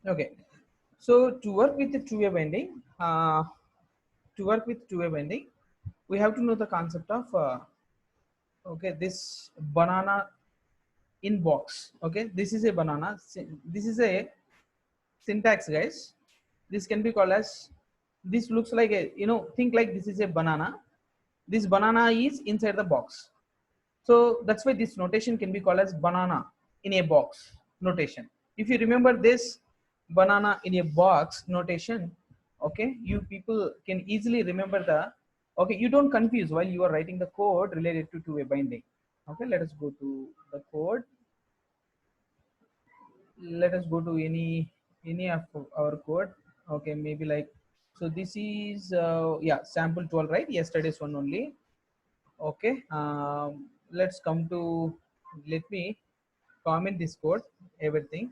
Okay, so to work with the two-way binding, we have to know the concept of okay, this banana in box. Okay, this is a banana. This is a syntax, guys. This can be called as, this looks like a, think like this is a banana. This banana is inside the box. So that's why this notation can be called as banana in a box notation. If you remember this banana in a box notation, okay, you people can easily remember the, okay, you don't confuse while you are writing the code related to two-way binding. Okay, let us go to the code. Let us go to any of our code. Okay, maybe like, so this is yeah, sample 12, right? Yesterday's one only. Okay, let's come to, let me comment this code, everything.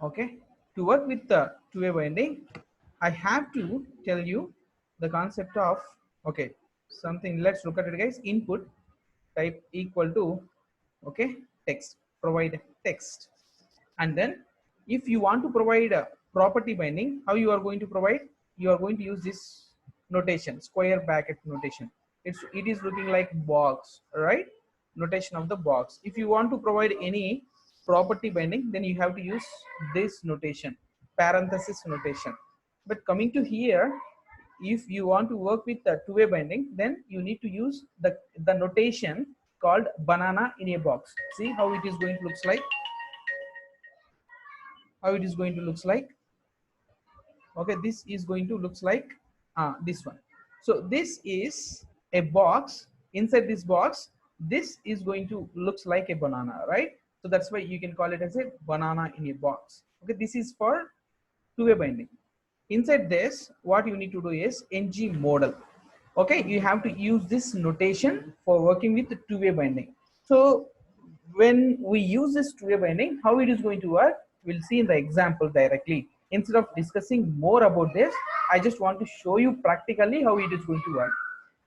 Okay, to work with the two-way binding, I have to tell you the concept of, okay, something. Let's look at it, guys. Input type equal to, okay, text, provide text. And then if you want to provide a property binding, how you are going to provide, you are going to use this notation, square bracket notation. It is looking like box, right? Notation of the box. If you want to provide any property binding, then you have to use this notation, parenthesis notation. But coming to here, if you want to work with the two-way binding, then you need to use the notation called banana in a box. See how it is going to looks like, how it is going to looks like. Okay, this is going to looks like this one. So this is a box. Inside this box, this is going to looks like a banana, right? So that's why you can call it as a banana in a box. Okay, this is for two-way binding. Inside this, what you need to do is ng model. Okay, you have to use this notation for working with the two-way binding. So when we use this two-way binding, how it is going to work, we'll see in the example directly. Instead of discussing more about this, I just want to show you practically how it is going to work.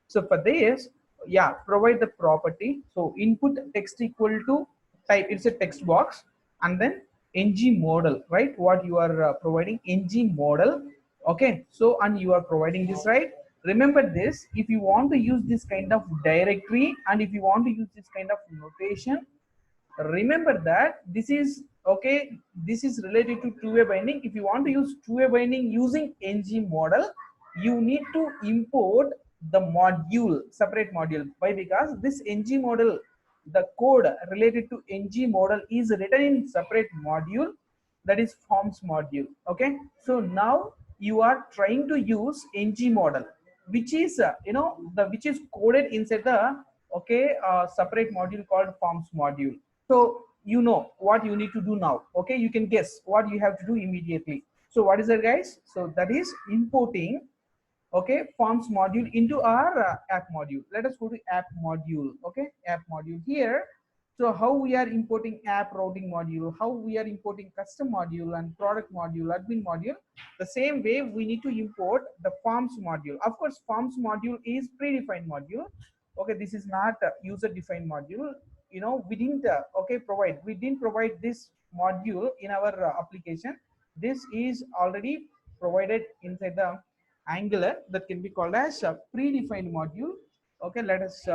So for this, yeah, provide the property. So input text equal to type, it's a text box, and then ng model, right? What you are providing, ng model. Okay, so and you are providing this, right? Remember this, if you want to use this kind of directory and if you want to use this kind of notation, remember that this is, okay, this is related to two-way binding. If you want to use two-way binding using ng model, you need to import the module, separate module. Why? Because this ng model, the code related to ng model is written in separate module, that is forms module. Okay, so now you are trying to use ng model, which is the which is coded inside the, okay, separate module called forms module. So you know what you need to do now. Okay, you can guess what you have to do immediately. So what is that, guys? So that is importing, okay, forms module into our app module. Let us go to app module. Okay, app module here. So how we are importing app routing module, how we are importing custom module and product module, admin module, the same way we need to import the forms module. Of course, forms module is predefined module. Okay, this is not a user defined module. We didn't we didn't provide this module in our application. This is already provided inside the Angular, that can be called as a predefined module. Okay, let us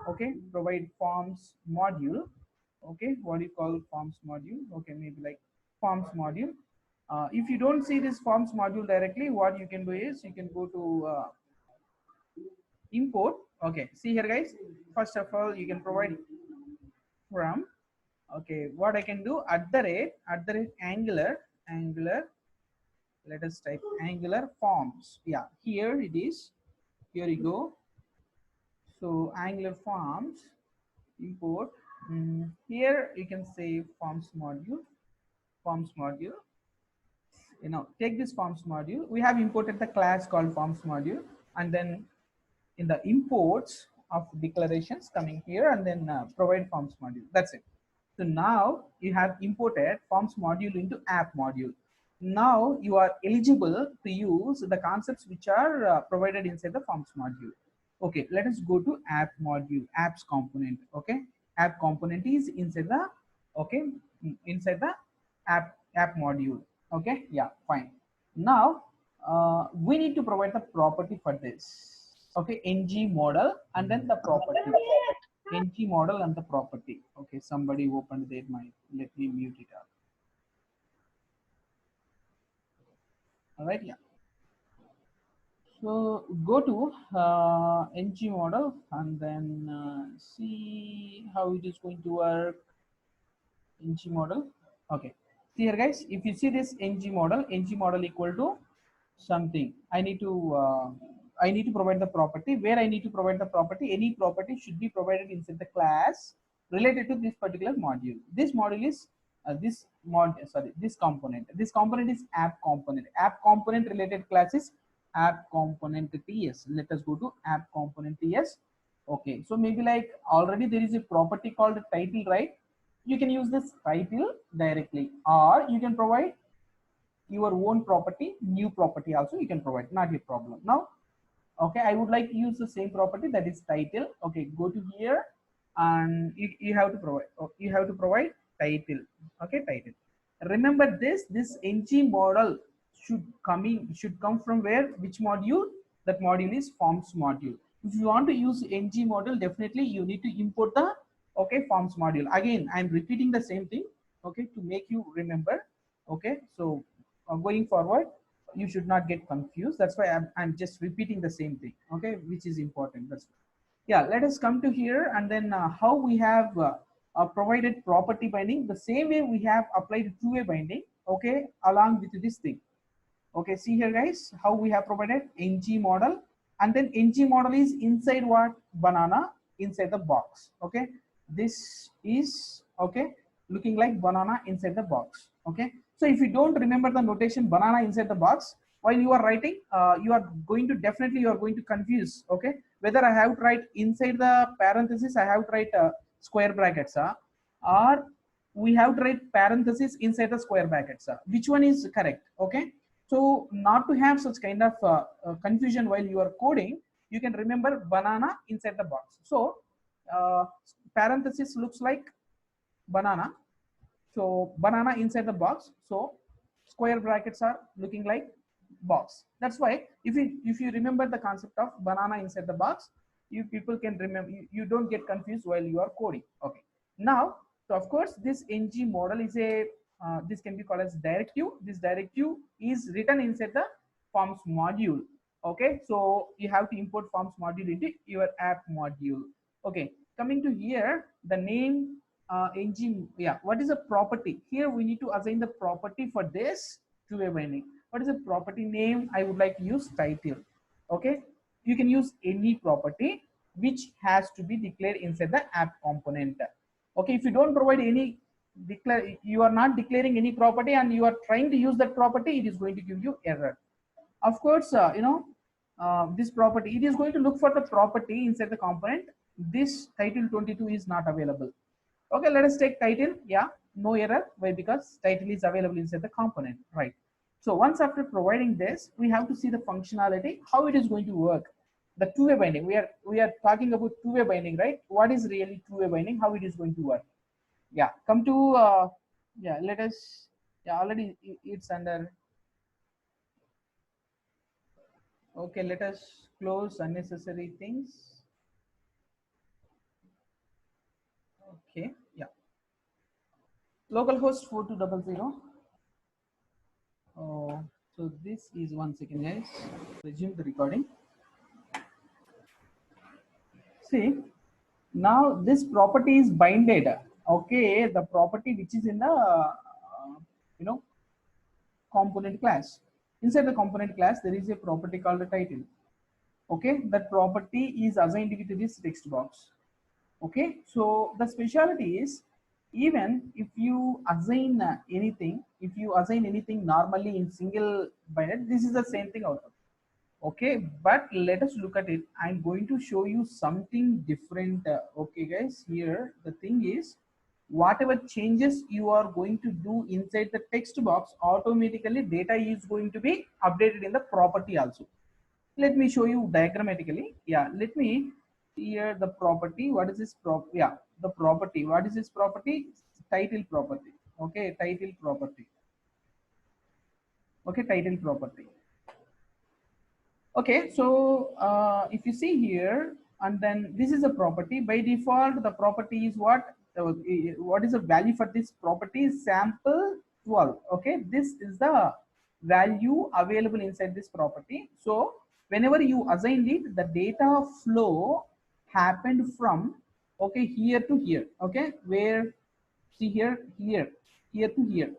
okay, provide forms module. Okay, what do you call forms module? Okay, maybe like forms module. If you don't see this forms module directly, what you can do is you can go to import. Okay, see here, guys. First of all, you can provide from, okay, what I can do, at the rate angular, let us type angular forms. Yeah, here it is. Here you go. So angular forms import. Here you can say forms module. Take this forms module. We have imported the class called forms module, and then in the imports of declarations, coming here and then provide forms module. That's it. So now you have imported forms module into app module. Now you are eligible to use the concepts which are provided inside the forms module. Okay, let us go to app module, apps component. Okay, app component is inside the okay, inside the app module. Okay, yeah, fine. Now we need to provide the property for this. Okay, ng model and then the property. Ng model and the property. Okay, somebody opened their mic. Let me mute it up. All right, yeah. So go to ng model and then see how it is going to work. Ng model. Okay. See here, guys. If you see this ng model equal to something. I need to provide the property. Where I need to provide the property, any property should be provided inside the class related to this particular module. This module is this component. This component is app component. App component related class is app component TS. Let us go to app component TS. Okay, so maybe like already there is a property called title, right? You can use this title directly, or you can provide your own property, new property also you can provide, not a problem. Now, okay, I would like to use the same property, that is title. Okay, go to here and you have to provide, title. Okay, title. Remember this ng model should come from where, which module? That module is forms module. If you want to use ng model, definitely you need to import the, okay, forms module. Again, I'm repeating the same thing, okay, to make you remember. Okay, so going forward you should not get confused. That's why I'm just repeating the same thing, okay, which is important. That's yeah. Let us come to here and then how we have provided property binding. The same way we have applied two-way binding, okay, along with this thing. Okay, see here, guys, how we have provided ng model, and then ng model is inside what? Banana, inside the box. Okay, this is, okay, looking like banana inside the box. Okay, so if you don't remember the notation banana inside the box while you are writing, you are going to confuse. Okay, whether I have to write inside the parenthesis, I have to write square brackets, or we have to write parenthesis inside the square brackets. Which one is correct? Okay, so not to have such kind of confusion while you are coding, you can remember banana inside the box. So uh, parenthesis looks like banana, so banana inside the box, so square brackets are looking like box. That's why if you remember the concept of banana inside the box, you people can remember, you don't get confused while you are coding. Okay, now, so of course this ng model is a this can be called as directive. This directive is written inside the forms module. Okay, so you have to import forms module into your app module. Okay, coming to here, the name ng, yeah, what is a property? Here we need to assign the property for this two-way binding. What is a property name? I would like to use title. Okay, you can use any property which has to be declared inside the app component. Okay, if you don't provide any you are not declaring any property and you are trying to use that property, it is going to give you error. Of course, this property, it is going to look for the property inside the component. This title 22 is not available. Okay, let us take title. Yeah, no error. Why? Because title is available inside the component, right? So once after providing this, we have to see the functionality, how it is going to work. The two-way binding. We are talking about two-way binding, right? What is really two-way binding? How it is going to work? Yeah, come to yeah. Let us. Yeah, already it's under. Okay, let us close unnecessary things. Okay, yeah. Localhost 4200. Oh, so this is 1 second, guys. Resume the recording. See, now this property is binded. Okay, the property which is in the you know component class. Inside the component class, there is a property called the title. Okay, that property is assigned with this text box. Okay, so the specialty is, even if you assign anything, if you assign anything normally in single binary, this is the same thing out of. Okay, but let us look at it. I'm going to show you something different. Okay, guys, here the thing is, whatever changes you are going to do inside the text box, automatically data is going to be updated in the property also. Let me show you diagrammatically. Yeah, let me here the property. What is this yeah, the property? What is this property? title property. Okay, title property. Okay, title property. Okay, so if you see here, and then this is a property. By default, the property is what? What is the value for this property? Sample 12. Okay, this is the value available inside this property. So whenever you assigned it, the data flow happened from, okay, here to here. Okay, where, see here, here to here,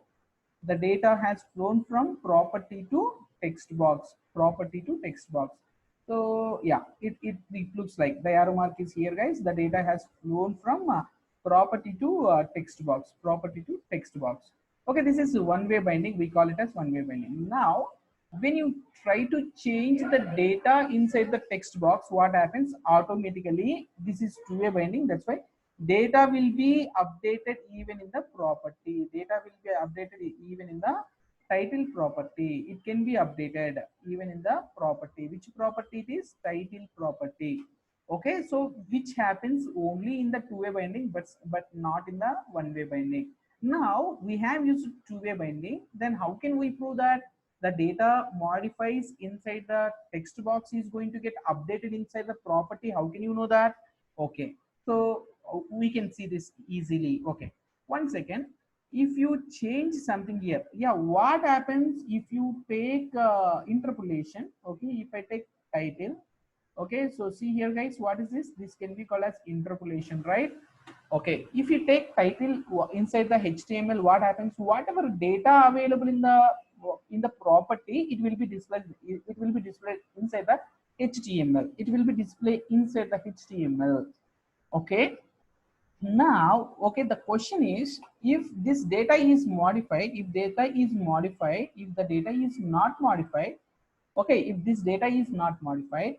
the data has flown from property to text box, property to text box. So yeah, it looks like the arrow mark is here, guys. The data has flown from property to text box, property to text box. Okay, this is one-way binding. We call it as one-way binding. Now when you try to change the data inside the text box, what happens? Automatically, this is two-way binding. That's why data will be updated even in the property. Data will be updated even in the title property. It can be updated even in the property. Which property it is? Title property. Okay, so which happens only in the two-way binding, but not in the one-way binding. Now we have used two-way binding. Then how can we prove that the data modifies inside the text box is going to get updated inside the property? How can you know that? Okay, so we can see this easily. Okay, one second. If you change something here, yeah, what happens if you take interpolation? Okay, if I take title, okay, so see here, guys, what is this? This can be called as interpolation, right? Okay, if you take title inside the HTML, what happens? Whatever data available in the property, it will be displayed. It will be displayed inside the HTML. It will be displayed inside the HTML. Okay, now, okay, the question is, if this data is modified, if data is modified, if the data is not modified, okay, if this data is not modified,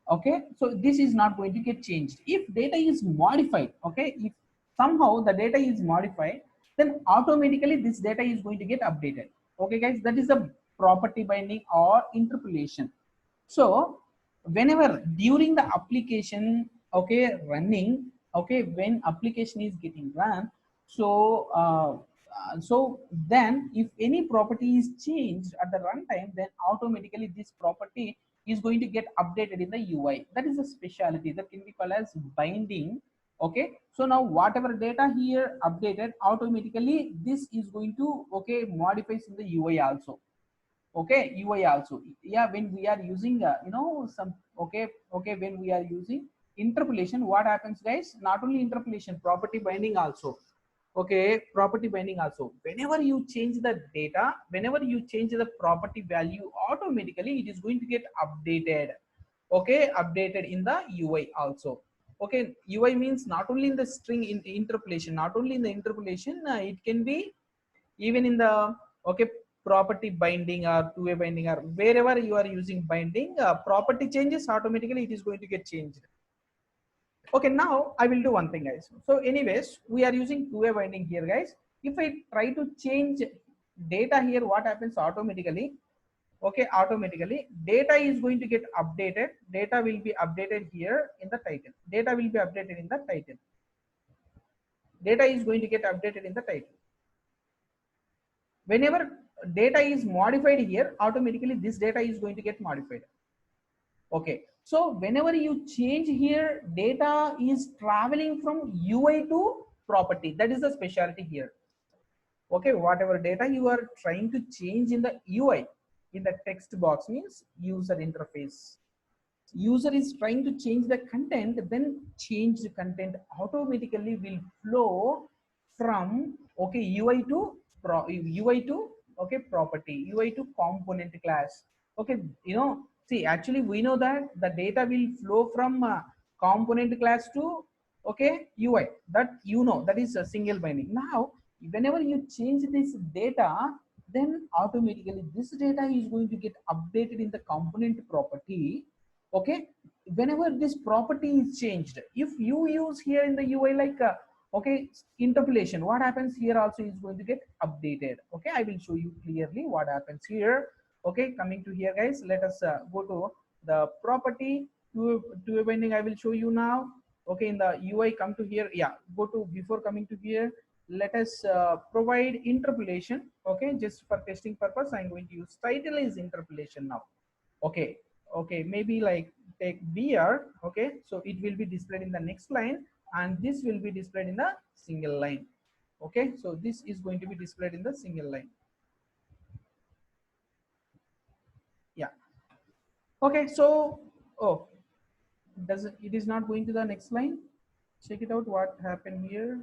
okay, so this is not going to get changed. If data is modified, okay, if somehow the data is modified, then automatically this data is going to get updated. Okay, guys, that is a property binding or interpolation. So whenever during the application, okay, running, okay, when application is getting run, so so then if any property is changed at the runtime, then automatically this property is going to get updated in the UI. That is a specialty that can be called as binding. Okay, so now whatever data here updated, automatically this is going to, okay, modifies in the UI also. Okay, UI also, yeah, when we are using some, okay, when we are using interpolation, what happens, guys? Not only interpolation, property binding also. Okay, property binding also, whenever you change the data, whenever you change the property value, automatically it is going to get updated. Okay, updated in the UI also. Okay, UI means not only in the string in interpolation, not only in the interpolation, it can be even in the, okay, property binding or two-way binding, or wherever you are using binding, property changes, automatically it is going to get changed. Okay, now I will do one thing, guys. So anyways, we are using two-way binding here, guys. If I try to change data here, what happens? Automatically, okay, automatically data is going to get updated. Data will be updated here in the title. Data will be updated in the title. Data is going to get updated in the title. Whenever data is modified here, automatically this data is going to get modified. Okay, so whenever you change here, data is traveling from UI to property. That is the specialty here. Okay, whatever data you are trying to change in the UI, in the text box, means user interface, user is trying to change the content, then change the content automatically will flow from, okay, UI to UI to, okay, property, UI to component class. Okay, see, actually we know that the data will flow from component class to, okay, UI. That that is a single binding. Now whenever you change this data, then automatically this data is going to get updated in the component property. Okay, whenever this property is changed, if you use here in the UI like okay, interpolation, what happens here also is going to get updated. Okay, I will show you clearly what happens here. Okay, coming to here, guys, let us go to the property to a binding. I will show you now. Okay, in the UI, come to here, yeah, go to, before coming to here, let us provide interpolation. Okay, just for testing purpose, I'm going to use title is interpolation now. Okay, okay, maybe like take br. Okay, so it will be displayed in the next line, and this will be displayed in the single line. Okay, so this is going to be displayed in the single line. Yeah. Okay, so oh, does it is not going to the next line. Check it out what happened here.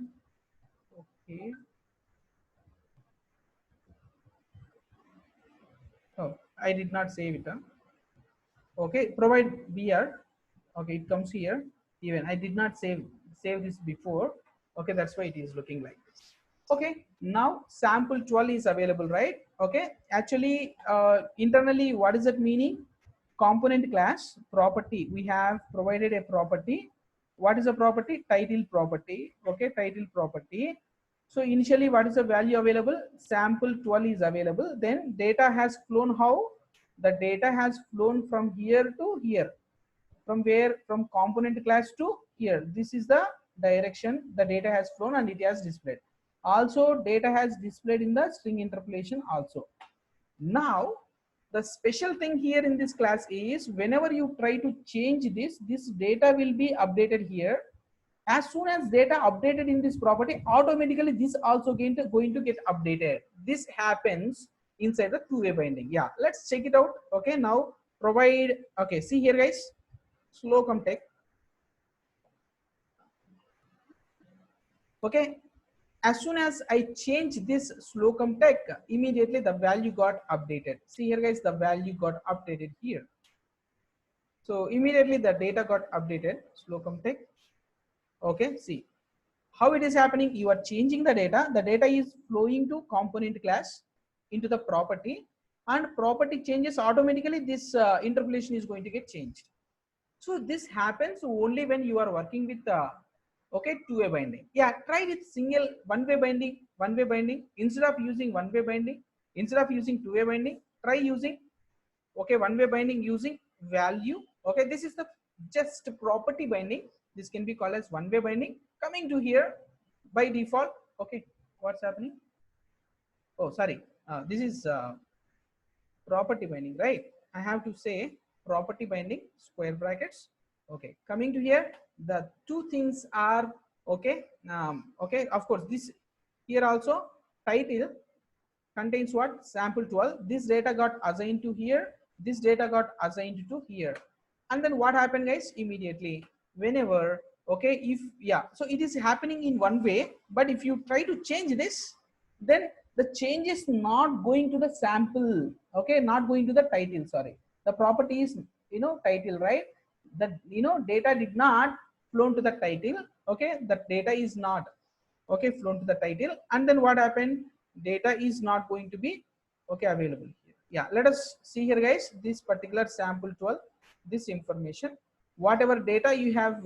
Okay. Oh, I did not save it. Huh? Okay, provide br. Okay, it comes here. Even I did not save this before. Okay, that's why it is looking like this. Okay, now sample 12 is available, right? Okay, actually internally what is that meaning? Component class property, we have provided a property. What is a property? Title property. Okay, title property. So initially what is the value available? Sample 12 is available. Then data has flown. How? The data has flown from here to here. From where? From component class to here. This is the direction the data has flown, and it has displayed. Also data has displayed in the string interpolation also. Now the special thing here in this class is whenever you try to change this data will be updated here. As soon as data updated in this property, automatically this also going to get updated. This happens inside the two-way binding. Yeah, let's check it out. Okay, now provide. Okay, see here guys, slocum tech. Okay, as soon as I change this slocum tech, immediately the value got updated. See here guys, the value got updated here. So immediately the data got updated. Slocum tech. Okay, see how it is happening. You are changing the data is flowing to component class into the property, and property changes automatically. This interpolation is going to get changed. So this happens only when you are working with okay, two-way binding. Yeah, try with single one-way binding instead of using one-way binding, instead of using two-way binding, try using okay, one-way binding using value. Okay, this is the just property binding. This can be called as one-way binding. Coming to here by default. Okay, what's happening? Oh, sorry, this is property binding, right? I have to say property binding square brackets. Okay, coming to here, the two things are okay. Okay, of course this here also title contains what? Sample 12. This data got assigned to here, this data got assigned to here. And then what happened guys? Immediately whenever, okay, if yeah, so it is happening in one way, but if you try to change this, then the change is not going to the sample. Okay, not going to the title. Sorry, the property is, you know, title, right? That, you know, data did not flown to the title. Okay, the data is not okay flown to the title. And then what happened? Data is not going to be okay available here. Yeah, let us see here guys, this particular sample 12, this information, whatever data you have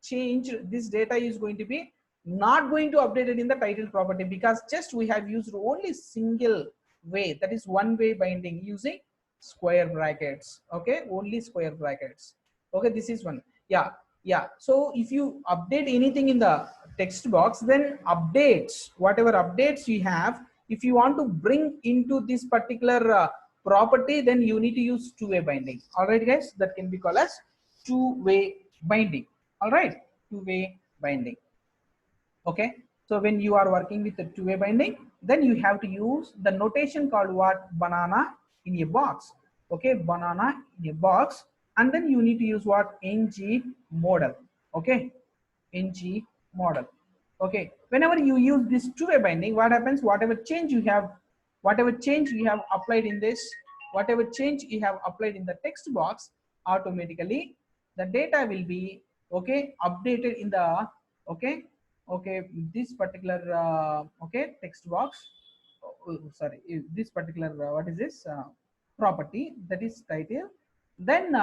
changed, this data is going to be not going to update it in the title property, because just we have used only single way, that is one way binding using square brackets. Okay, only square brackets. Okay, this is one. Yeah, yeah, so if you update anything in the text box, then updates, whatever updates you have, if you want to bring into this particular property, then you need to use two-way binding. All right guys, that can be called as two-way binding. All right, two-way binding. Okay, so when you are working with the two-way binding, then you have to use the notation called what? Banana in a box. Okay, banana in a box. And then you need to use what? Ng model. Okay, Ng model. Okay, whenever you use this two-way binding, what happens? Whatever change you have applied in this, whatever change you have applied in the text box, automatically the data will be okay updated in the okay, okay, this particular okay text box. Sorry, this particular what is this property, that is title. Then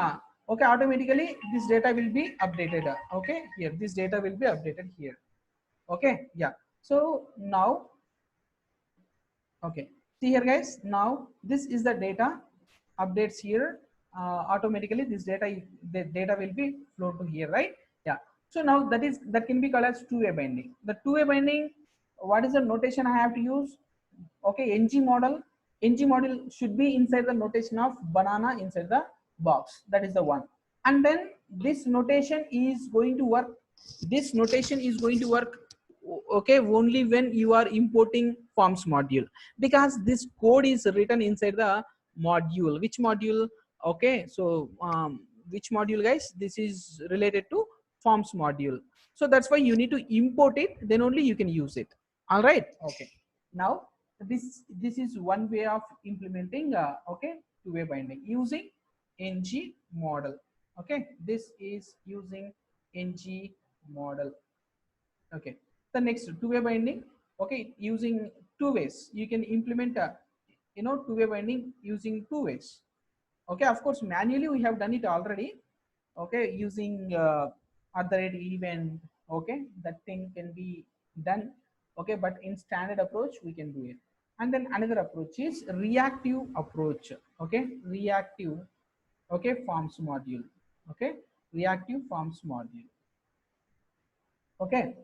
okay, automatically this data will be updated. Okay, here this data will be updated here. Okay, yeah, so now okay, see here guys, now this is the data updates here. Automatically this data, the data will be flowed to here, right? Yeah, so now that can be called as two-way binding. The two-way binding, what is the notation I have to use? Okay, ng model. Ng model should be inside the notation of banana inside the box. That is the one. And then this notation is going to work. This notation is going to work, okay, only when you are importing forms module, because this code is written inside the module. Which module? Okay, so which module, guys? This is related to forms module. So that's why you need to import it, then only you can use it. All right. Okay, now this is one way of implementing okay, two-way binding using ng model. Okay, this is using ng model. Okay, the next two-way binding. Okay, using two ways you can implement two-way binding using two ways. Okay, of course manually we have done it already. Okay, using @event. Okay, that thing can be done. Okay, but in standard approach we can do it. And then another approach is reactive approach. Okay, reactive, okay, forms module. Okay, reactive forms module. Okay,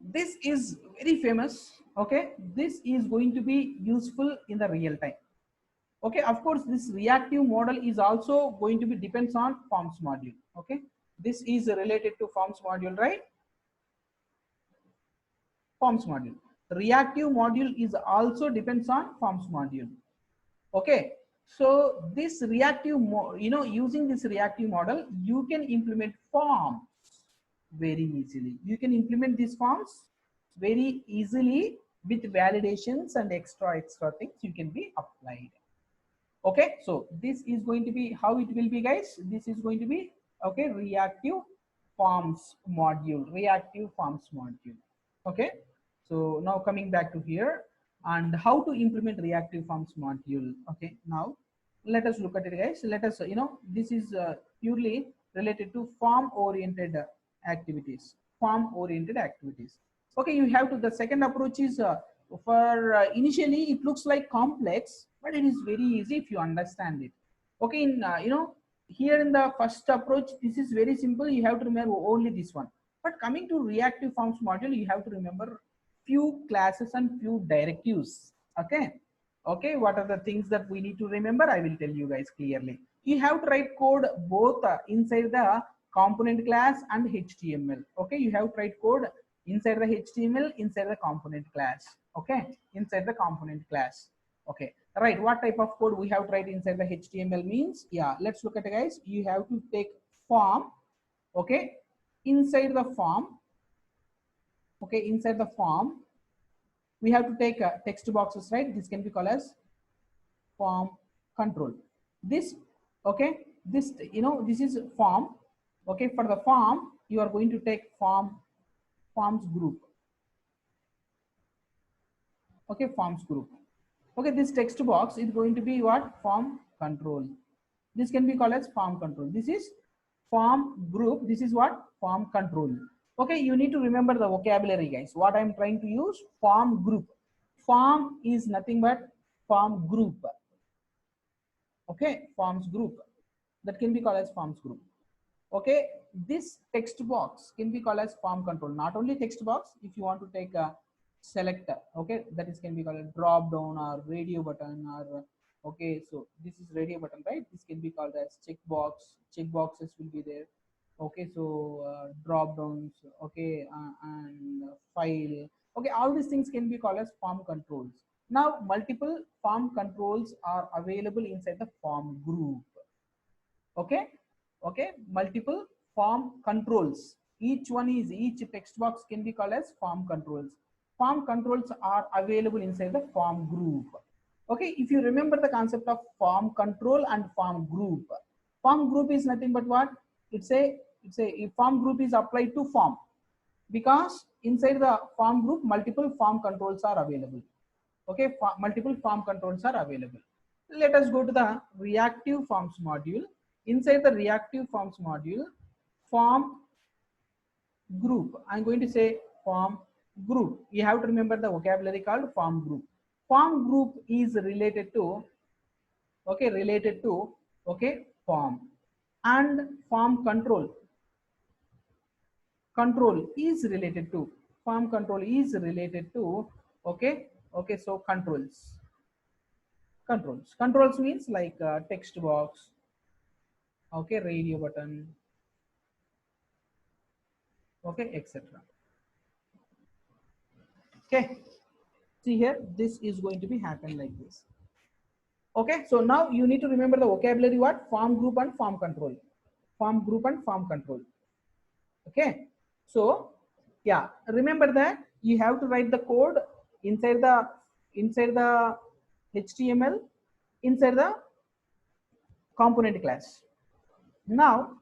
this is very famous. Okay, this is going to be useful in the real time. Okay, of course this reactive model is also going to be depends on forms module. Okay, this is related to forms module, right? Forms module. Reactive module is also depends on forms module. Okay, so this reactive using this reactive model you can implement forms very easily. You can implement these forms very easily with validations and extra things you can be applied. Okay, so this is going to be how it will be, guys. This is going to be, okay, reactive forms module. Reactive forms module. Okay, so now coming back to here and how to implement reactive forms module. Okay, now let us look at it, guys. Let us this is purely related to form oriented activities. Form oriented activities. Okay, you have to, the second approach is for initially it looks like complex, but it is very easy if you understand it. Okay, in here in the first approach this is very simple. You have to remember only this one. But coming to reactive forms module, you have to remember few classes and few directives. Okay, okay, what are the things that we need to remember? I will tell you guys clearly. You have to write code both inside the component class and HTML. Okay, you have to write code inside the HTML, inside the component class. Okay, inside the component class. Okay, right, what type of code we have to write inside the HTML means, yeah, let's look at it, guys. You have to take form. Okay, inside the form, okay, inside the form we have to take text boxes, right? This can be called as form control. This, okay, this this is form. Okay, for the form you are going to take forms group. Okay, forms group. Okay, this text box is going to be what? Form control. This can be called as form control. This is form group. This is what? Form control. Okay, you need to remember the vocabulary, guys. What I'm trying to use, form group. Form is nothing but form group. Okay, forms group. That can be called as forms group. Okay, this text box can be called as form control. Not only text box, if you want to take a selector, okay, that is can be called a drop down or radio button or okay, so this is radio button, right? This can be called as checkbox. Checkboxes will be there. Okay, so drop downs, okay, and file. Okay, all these things can be called as form controls. Now multiple form controls are available inside the form group. Okay, okay, multiple form controls. Each text box can be called as form controls. Form controls are available inside the form group. Okay, if you remember the concept of form control and form group is nothing but what? It's a form group is applied to form, because inside the form group multiple form controls are available. Okay, multiple form controls are available. Let us go to the reactive forms module. Inside the reactive forms module, form group, I'm going to say form group. You have to remember the vocabulary called form group. Form group is related to, okay, okay, form, and form control is related to Form control is related to, okay, okay, so controls means like text box, okay, radio button, okay, etc. Okay, see here, this is going to be happen like this. Okay, so now you need to remember the vocabulary, what? Form group and form control. Form group and form control. Okay, so yeah, remember that you have to write the code inside the HTML, inside the component class. Now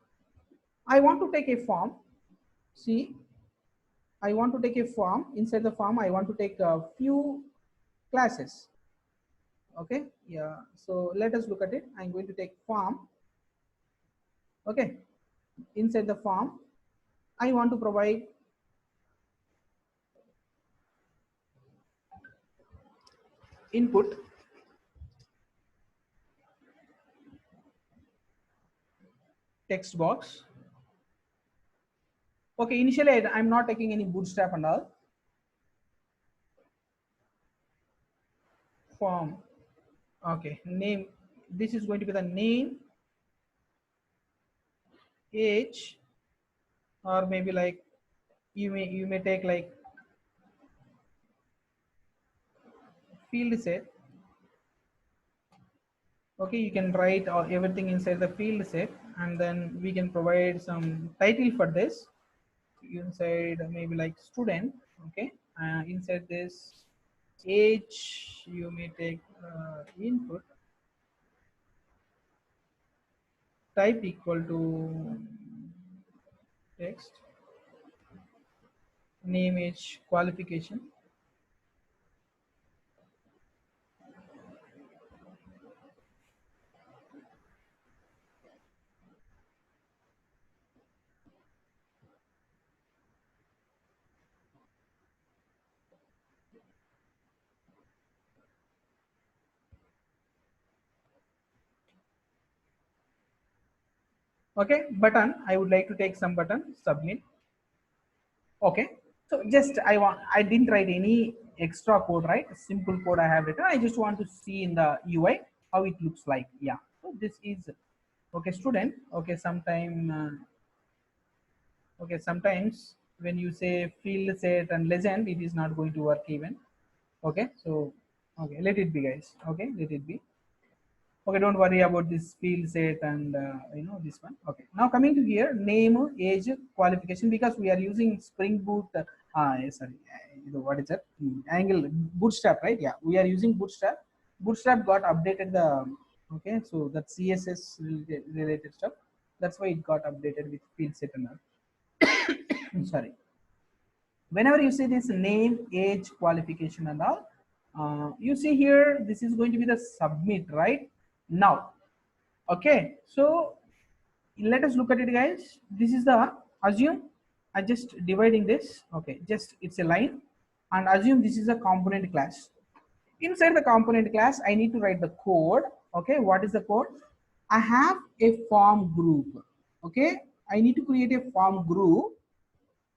I want to take a form. See, I want to take a form. Inside the form, I want to take a few classes. Okay, yeah, so let us look at it. I'm going to take form. Okay, inside the form, I want to provide input, text box. Okay, initially I'm not taking any bootstrap and all. Form, okay, name, this is going to be the name, age, or maybe like you may take like field set. Okay, you can write everything inside the field set, and then we can provide some title for this inside, maybe like student. Okay, inside this age you may take input, type equal to text, name, age, qualification. Okay, button, I would like to take some button, submit. Okay, so just I didn't write any extra code, right? Simple code I have written. I just want to see in the UI how it looks like. Yeah, so this is, okay, student. Okay, okay, sometimes when you say field set and legend, it is not going to work even. Okay, so okay, let it be, guys. Okay, let it be. Okay, don't worry about this field set and this one. Okay, now coming to here, name, age, qualification, because we are using Spring Boot. Sorry, what is that? Angle Bootstrap, right? Yeah, we are using Bootstrap. Bootstrap got updated the, okay, so that CSS related stuff. That's why it got updated with field set and all. Sorry. Whenever you see this name, age, qualification and all, you see here, this is going to be the submit, right? Now, okay, so let us look at it, guys. This is the assume. I just dividing this. Okay, just it's a line, and assume this is a component class. Inside the component class, I need to write the code. Okay, what is the code? I have a form group. Okay, I need to create a form group.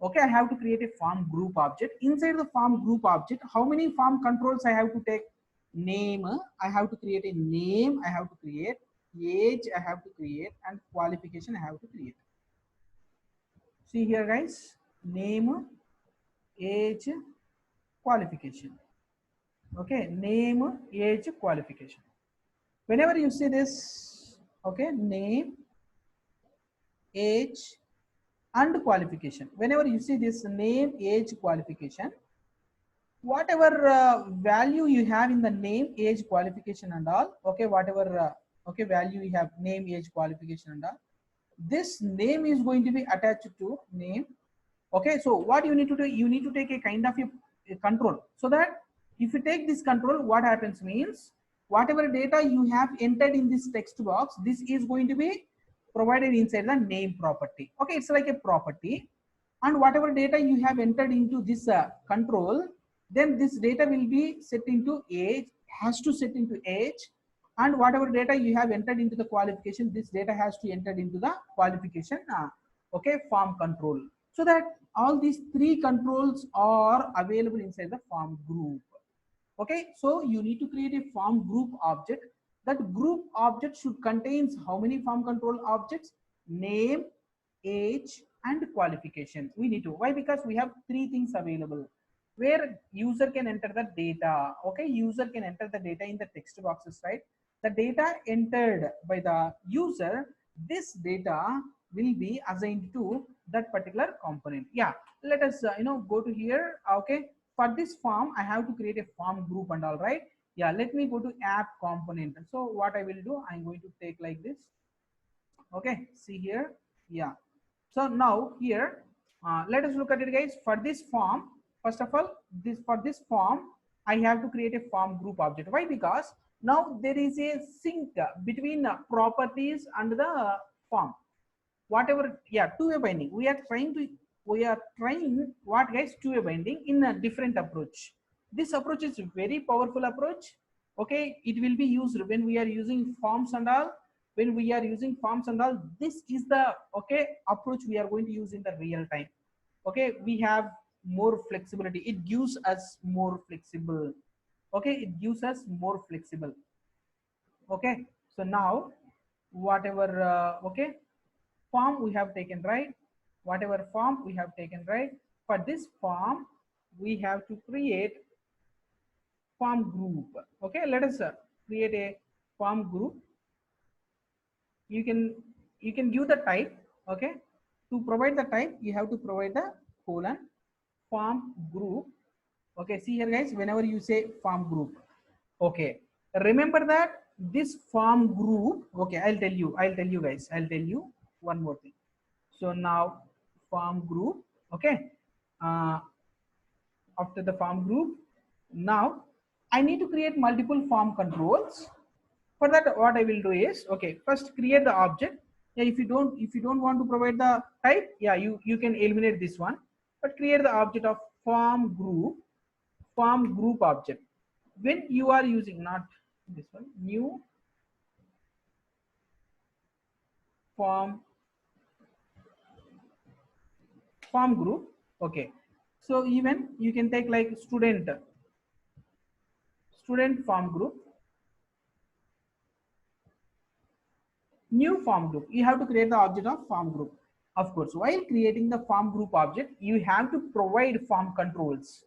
Okay, I have to create a form group object. Inside the form group object, how many form controls I have to take? Name, I have to create a name, I have to create age, I have to create, and qualification I have to create. See here, guys, name, age, qualification. Okay, name, age, qualification. Whenever you see this, okay, name, age, and qualification. Whenever you see this name, age, qualification, whatever value you have in the name, age, qualification and all, okay, whatever okay, value you have, name, age, qualification and all, this name is going to be attached to name. Okay, so what you need to do, you need to take a kind of a control, so that if you take this control, what happens means whatever data you have entered in this text box, this is going to be provided inside the name property. Okay, it's like a property, and whatever data you have entered into this control, then this data will be set into age, has to set into age, and whatever data you have entered into the qualification, this data has to enter into the qualification okay, form control. so that all these three controls are available inside the form group. Okay, so you need to create a form group object. That group object should contains how many form control objects? Name, age, and qualification. We need to. Why? Because we have three things available where user can enter the data. Okay, user can enter the data in the text boxes, right? The data entered by the user, this data will be assigned to that particular component. Yeah, let us go to here. Okay, for this form I have to create a form group and all, right? Yeah, let me go to app component. So what I will do, I'm going to take like this. Okay, see here. Yeah, so now here let us look at it, guys. For this form, first of all, for this form I have to create a form group object. Why? Because now there is a sync between properties and the form. Whatever, yeah, two-way binding, we are trying what, guys? Two-way binding in a different approach. This approach is very powerful approach. Okay, it will be used when we are using forms and all. When we are using forms and all, this is the approach we are going to use in the real time. Okay, we have more flexibility, it gives us more flexible. Okay, it gives us more flexible. Okay, so now whatever form we have taken, right? Whatever form we have taken, right? For this form we have to create form group. Okay, let us create a form group. You can give the type. Okay, to provide the type you have to provide the colon form group. Okay, see here, guys, whenever you say form group, okay, remember that this form group, okay, I'll tell you guys, I'll tell you one more thing. So now form group, okay, uh, after the form group, now I need to create multiple form controls. For that, what I will do is, okay, first create the object. Yeah, if you don't want to provide the type, yeah, you can eliminate this one, but create the object of form group object. When you are using, not this one, new form group. Okay, so even you can take like student form group, new form group. You have to create the object of form group. Of course, while creating the form group object, you have to provide form controls.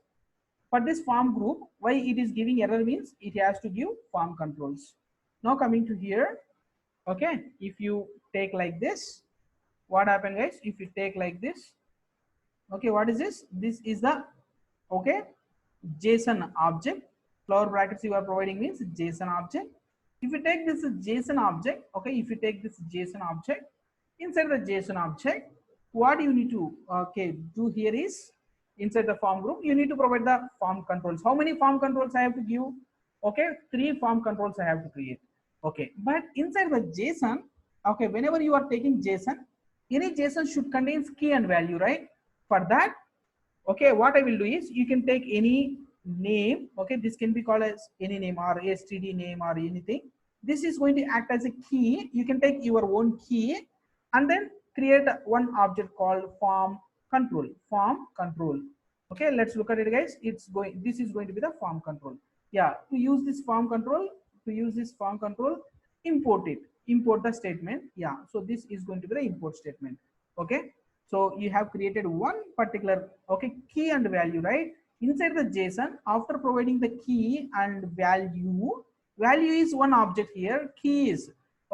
For this form group, why it is giving error means it has to give form controls. Now coming to here, okay, if you take like this, what happened, guys? If you take like this, okay, what is this? This is the okay JSON object. Flower brackets you are providing means JSON object. If you take this JSON object, okay, if you take this JSON object, inside the JSON object, what you need to do here is, inside the form group you need to provide the form controls. How many form controls I have to give? Okay, 3 form controls I have to create. Okay, but inside the JSON, okay, whenever you are taking JSON, any JSON should contain key and value, right? For that, okay, what I will do is, you can take any name. Okay, this can be called as any name or std name or anything. This is going to act as a key. You can take your own key and then create one object called form control. Okay, let's look at it, guys. This is going to be the form control. Yeah, to use this form control, import the statement. Yeah, so this is going to be the import statement. Okay, so you have created one particular key and value, right? Inside the JSON, after providing the key and value is one object here. Key is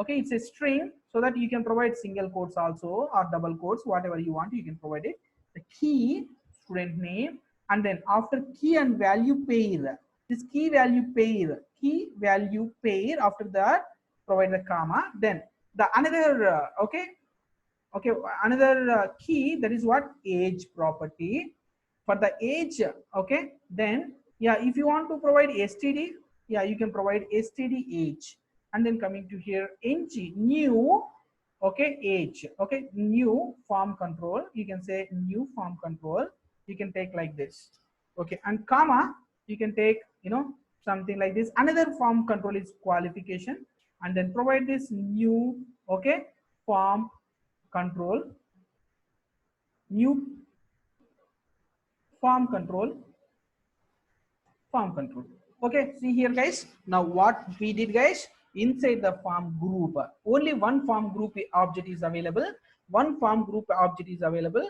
it's a string, so that you can provide single quotes also or double quotes, whatever you want, you can provide it. The key, student name, and then after key and value pair, this key value pair, after that provide the comma, then the another another key, that is what, age property. For the age, okay, then yeah, if you want to provide std, yeah, you can provide std age. And then coming to here, ng, new age, new form control, you can say new form control, you can take like this. Okay, and comma, you can take something like this. Another form control is qualification, and then provide this new form control, new form control, form control. Okay, see here guys, now what we did guys, inside the form group only one form group object is available, one form group object is available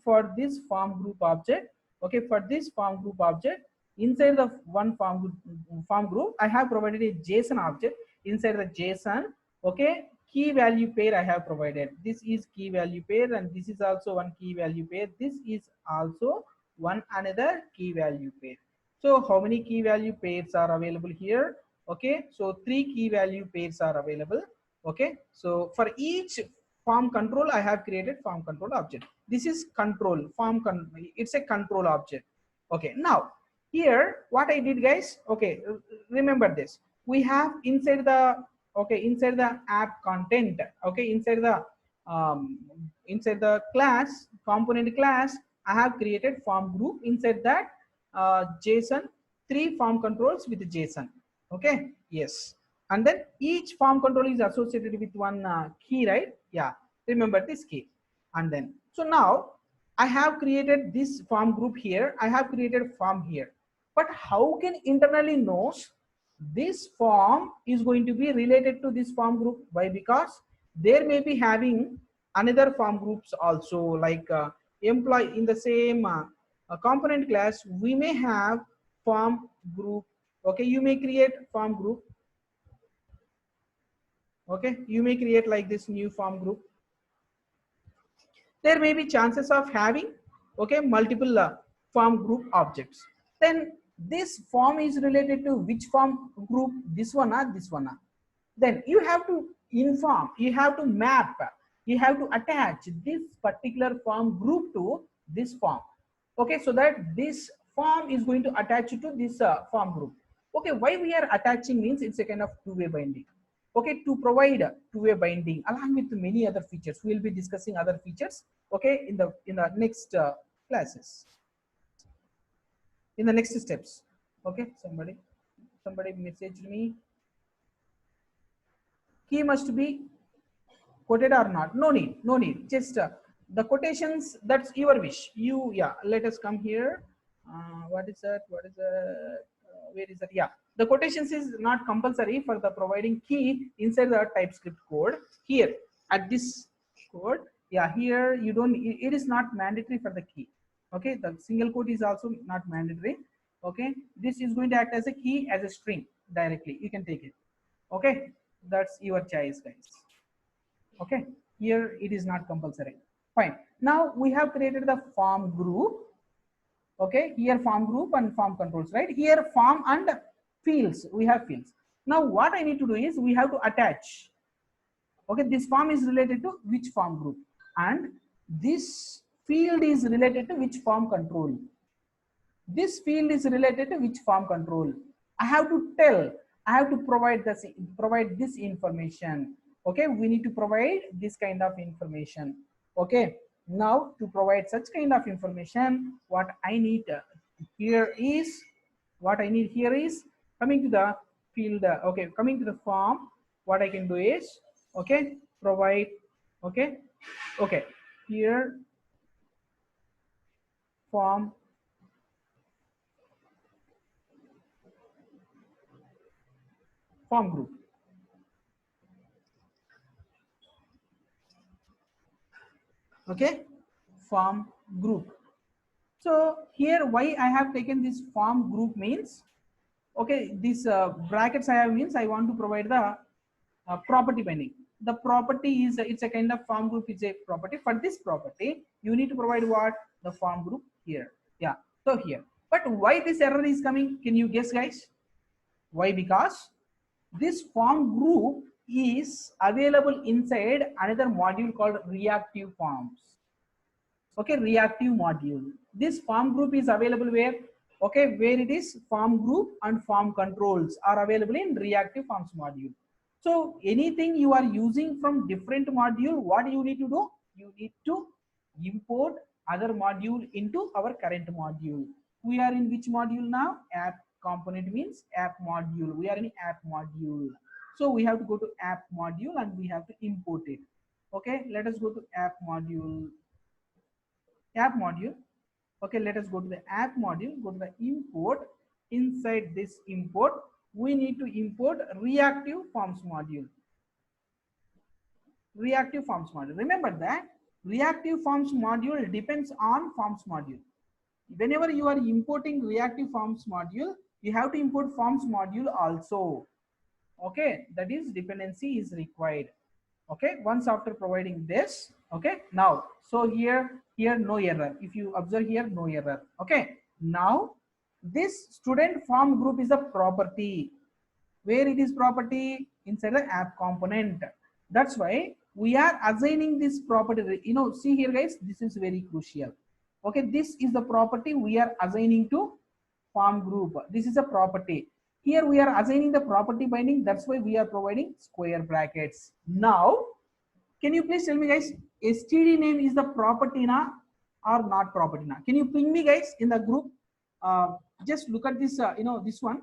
for this form group object. Okay, for this form group object, inside the one form group I have provided a JSON object. Inside the JSON, okay, key value pair I have provided. This is key value pair and this is also one key value pair, this is also one another key value pair. So how many key value pairs are available here? Okay, so 3 key value pairs are available. Okay, so for each form control, I have created form control object. This is control form. It's a control object. Okay, now here what I did, guys. Okay, remember this. We have inside the inside the app content. Okay, inside the class component class, I have created form group. Inside that JSON, 3 form controls with JSON. Okay, yes, and then each form control is associated with one key, right? Yeah, remember this key. And then so now I have created this form group here, I have created form here, but how can internally knows this form is going to be related to this form group? Why? Because there may be having another form groups also, like employee in the same component class. We may have form group. Okay, you may create form group. Okay, you may create like this new form group. There may be chances of having, okay, multiple form group objects. Then this form is related to which form group? This one or this one? Then you have to inform, you have to map, you have to attach this particular form group to this form. Okay, so that this form is going to attach to this form group. Okay, why we are attaching means it's a kind of two-way binding. Okay, to provide two-way binding along with many other features. We will be discussing other features, okay, in the next classes, in the next steps. Okay, somebody messaged me, key must be quoted or not. No need, no need, just the quotations, that's your wish. You, yeah, let us come here. What is that, where is that? Yeah, the quotations is not compulsory for the providing key inside the TypeScript code. Here at this code, yeah, here you don't, it is not mandatory for the key. Okay, the single quote is also not mandatory. Okay, this is going to act as a key, as a string directly, you can take it. Okay, that's your choice, guys. Okay, here it is not compulsory. Fine, now we have created the form group. Okay, here form group and form controls, right? Here form and fields, we have fields. Now what I need to do is we have to attach. Okay, this form is related to which form group, and this field is related to which form control. This field is related to which form control. I have to tell, I have to provide this information. Okay, we need to provide this kind of information. Okay, now to provide such kind of information, what I need here is, coming to the field, okay, coming to the form, what I can do is, okay, provide, okay, here form group. Okay, form group. So here why I have taken this form group means, okay, these brackets I have means I want to provide the property binding. The property is, it's a kind of form group, is a property. For this property you need to provide what? The form group here. Yeah, so here, but why this error is coming, can you guess, guys? Why? Because this form group is available inside another module called reactive forms. Okay, reactive module. This form group is available where? Okay, where it is form group and form controls are available in reactive forms module. So anything you are using from different module, what you need to do? You need to import other module into our current module. We are in which module now? App component means app module. We are in app module. So we have to go to app module and we have to import it. Okay, let us go to app module. Okay, let us go to the app module, go to the import. Inside this import, we need to import reactive forms module. Reactive forms module. Remember that reactive forms module depends on forms module. Whenever you are importing reactive forms module, you have to import forms module also. Okay, that is dependency is required. Okay, once after providing this, okay, now so here no error. If you observe here, no error. Okay, now this student form group is a property. Where it is property? Inside the app component. That's why we are assigning this property. You know, see here guys, this is very crucial. Okay, this is the property we are assigning to form group. This is a property. Here we are assigning the property binding. That's why we are providing square brackets. Now can you please tell me guys, std name is the property na or not property na? Can you ping me guys in the group? Just look at this, this one.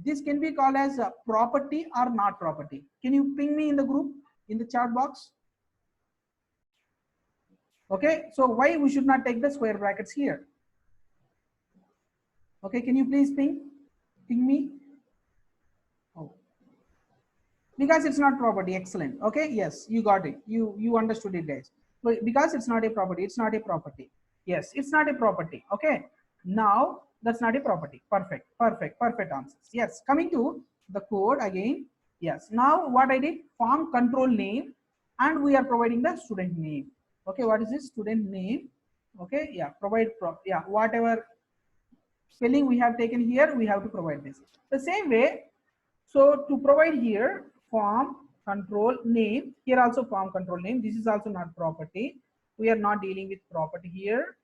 This can be called as a property or not property. Can you ping me in the group, in the chat box? Okay, so why we should not take the square brackets here? Okay, can you please ping me? Oh, because it's not property. Excellent. Okay, yes, you got it. You understood it guys. Because it's not a property, it's not a property. Yes, it's not a property. Okay, now that's not a property. Perfect answers. Yes, coming to the code again. Yes, now what I did, form control name, and we are providing the student name. Okay, what is this student name? Okay, yeah, provide whatever spelling we have taken here, we have to provide this the same way. So to provide here form control name, here also form control name, this is also not property. We are not dealing with property here.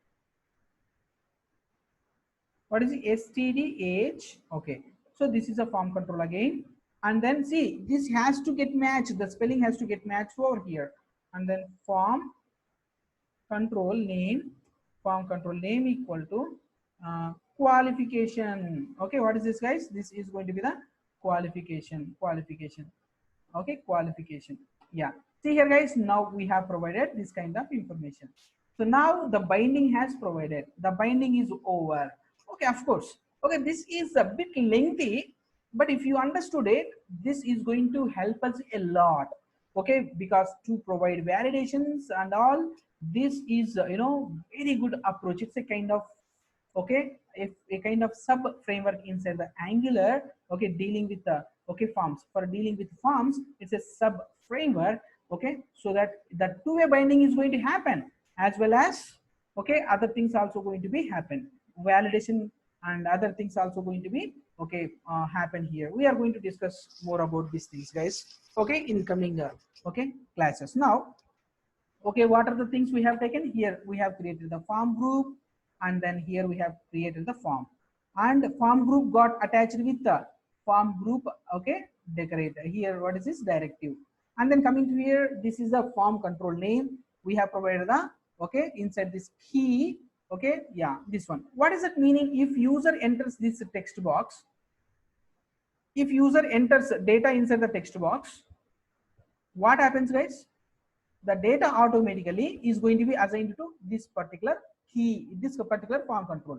What is the stdh? Okay, so this is a form control again, and then see this has to get matched, the spelling has to get matched over here, and then form control name equal to qualification. Okay, what is this guys? This is going to be the qualification. Okay, qualification. Yeah, see here guys, now we have provided this kind of information. So now the binding has provided, the binding is over. Okay, of course. Okay, this is a bit lengthy, but if you understood it, this is going to help us a lot. Okay, because to provide validations and all, this is very good approach. It's a kind of, okay, a kind of sub framework inside the Angular. Okay, dealing with the forms. For dealing with forms, it's a sub framework. Okay, so that the two-way binding is going to happen, as well as other things also going to be happen, validation and other things also going to be happen here. We are going to discuss more about these things guys, okay, in coming classes. Now, okay, what are the things we have taken here? We have created the form group, and then here we have created the form, and the form group got attached with the form group decorator. Here, what is this? Directive. And then coming to here, this is the form control name. We have provided the inside this key. Okay, yeah, this one. What is it meaning? If user enters this text box, if user enters data inside the text box, what happens guys? The data automatically is going to be assigned to this particular key, this particular form control.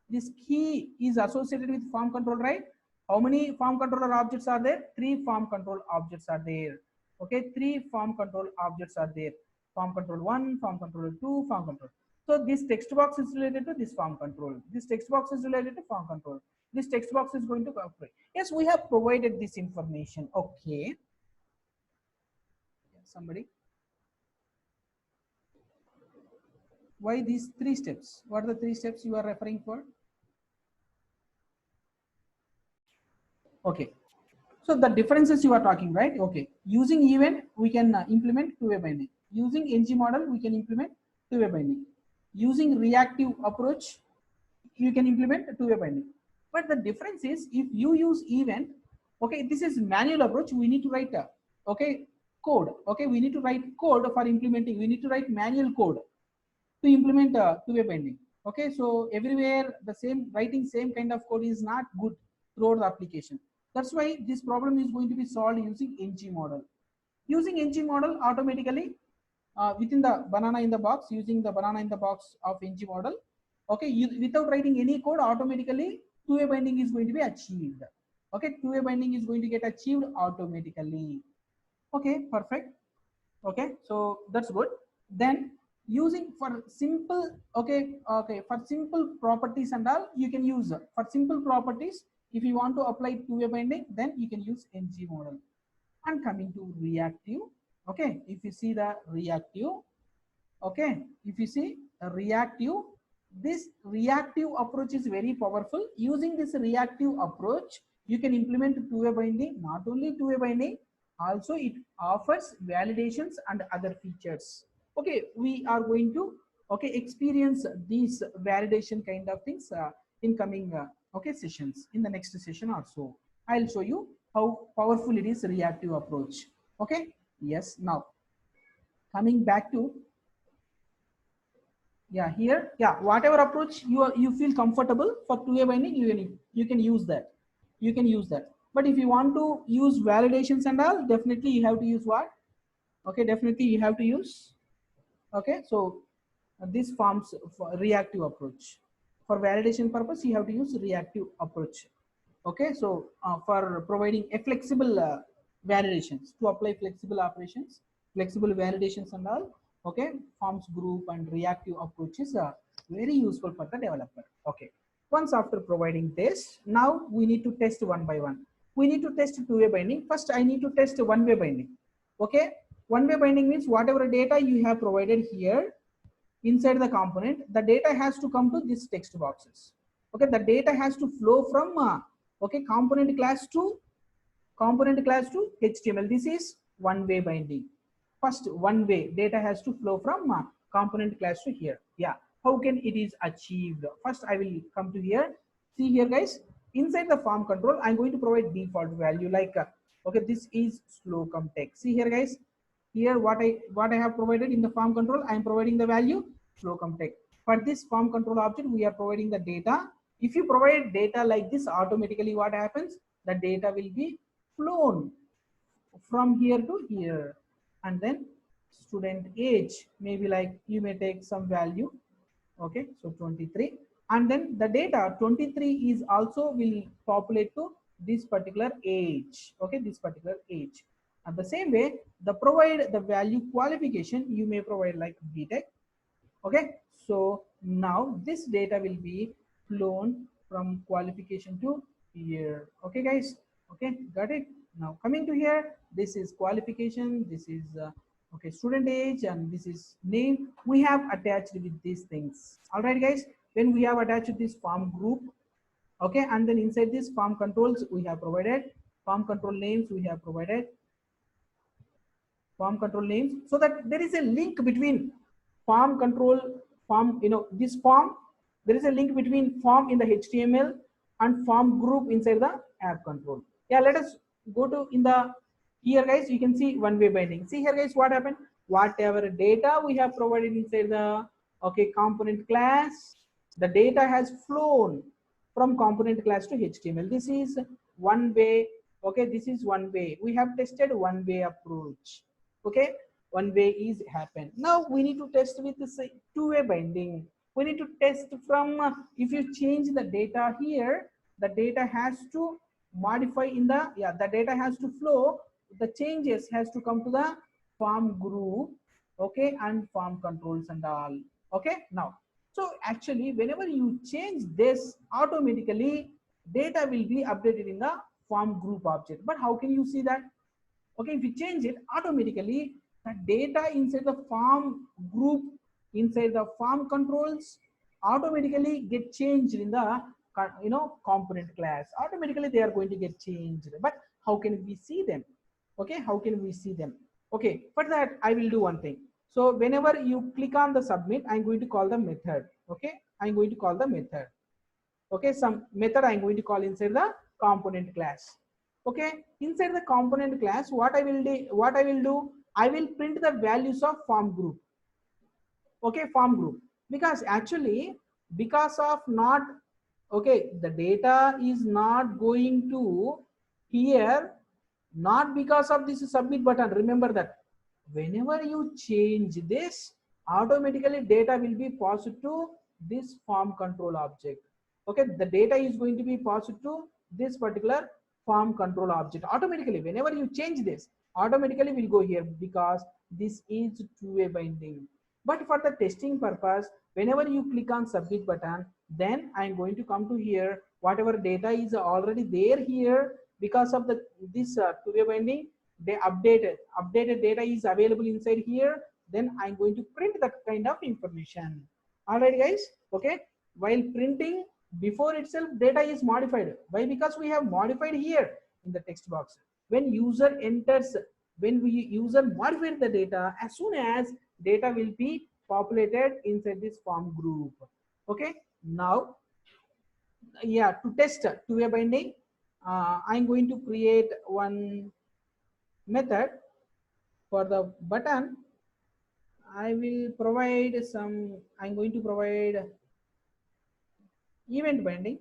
This key is associated with form control, right? How many form controller objects are there? 3 form control objects are there. Okay, 3 form control objects are there. Form control 1, form control 2, form control. So this text box is related to this form control. This text box is related to form control. This text box is going to operate. Yes, we have provided this information. Okay. Somebody. Why these 3 steps? What are the 3 steps you are referring for? Okay, so the differences you are talking, right? Okay, using event we can implement two-way binding. Using ng model we can implement two-way binding. Using reactive approach you can implement two-way binding. But the difference is, if you use event, okay, this is manual approach. We need to write code. Okay, we need to write code for implementing. We need to write manual code to implement two-way binding. Okay, so everywhere the same writing same kind of code is not good throughout the application. That's why this problem is going to be solved using ng model. Using ng model automatically within the banana in the box, using the banana in the box of ng model, Okay, without writing any code, automatically two-way binding is going to be achieved. Okay, two-way binding is going to get achieved automatically. Okay, perfect. Okay, so that's good. Then using for simple, okay, for simple properties and all, you can use for simple properties. If you want to apply two-way binding, then you can use ng model. And coming to reactive, okay, if you see the reactive, okay, if you see a reactive, this reactive approach is very powerful. Using this reactive approach, you can implement two-way binding. Not only two-way binding, also it offers validations and other features. Okay, we are going to experience these validation kind of things in coming sessions. In the next session also, I'll show you how powerful it is, reactive approach. Okay, yes. Now coming back to, yeah, here, yeah, whatever approach you feel comfortable for two-way binding, you can use that. You can use that. But if you want to use validations and all, definitely you have to use what? Okay, definitely you have to use. Okay, so this forms for reactive approach. For validation purpose, you have to use reactive approach. Okay, so for providing a flexible validations, to apply flexible operations, flexible validations and all, okay, forms group and reactive approaches are very useful for the developer. Okay, once after providing this, now we need to test one by one. We need to test two-way binding. First, I need to test one-way binding. Okay, one-way binding means whatever data you have provided here inside the component, the data has to come to these text boxes. Okay, the data has to flow from component class to HTML. This is one-way binding. First, one-way data has to flow from component class to here. Yeah, how can it is achieved? First, I will come to here. See here, guys. Inside the form control, I'm going to provide default value like okay, this is Slocum text. See here, guys. Here, what I have provided in the form control, I am providing the value Slocum text. For this form control object, we are providing the data. If you provide data like this, automatically what happens? The data will be flown from here to here, and then student age, maybe like you may take some value. Okay, so 23, and then the data 23 is also will populate to this particular age. Okay, this particular age. And the same way, the provide the value qualification, you may provide like BTech. Okay, so now this data will be flown from qualification to here. Okay, guys. Okay, got it. Now coming to here, this is qualification, this is okay, student age, and this is name. We have attached with these things. All right, guys. When we have attached this form group, okay, and then inside this form controls we have provided form control names. We have provided form control names, so that there is a link between form control form. This form, there is a link between form in the HTML and form group inside the app control. Yeah, let us go to in the here, guys. You can see one-way binding. See here, guys, what happened? Whatever data we have provided inside the component class, the data has flown from component class to HTML. This is one way. Okay, this is one way. We have tested one way approach. Okay, one way is happened. Now we need to test with this two-way binding. We need to test from if you change the data here, the data has to modify in the the data has to flow. The changes has to come to the form group, okay, and form controls and all. Okay, now so actually whenever you change this, automatically data will be updated in the form group object. But how can you see that? Okay, if you change it, automatically the data inside the form group, inside the form controls, automatically get changed in the component class. Automatically they are going to get changed. But how can we see them? Okay, how can we see them? Okay, for that I will do one thing. So whenever you click on the submit, I'm going to call the method. Okay, I'm going to call the method. Okay, some method I'm going to call inside the component class. Okay, inside the component class, what I will do, I will print the values of form group. Okay, form group, because actually because of not the data is not going to here, not because of this submit button. Remember that whenever you change this, automatically data will be passed to this form control object. Okay, the data is going to be passed to this particular form control object automatically. Whenever you change this, automatically will go here because this is two-way binding. But for the testing purpose, whenever you click on submit button, then I'm going to come to here. Whatever data is already there here, because of the this two-way binding, they updated data is available inside here. Then I'm going to print that kind of information. All right, guys. Okay. While printing, before itself data is modified. Why? Because we have modified here in the text box. When user enters, when we user modified the data, as soon as data will be populated inside this form group. Okay. Now, yeah, to test two-way binding, I'm going to create one method for the button. I will provide some, I'm going to provide event binding.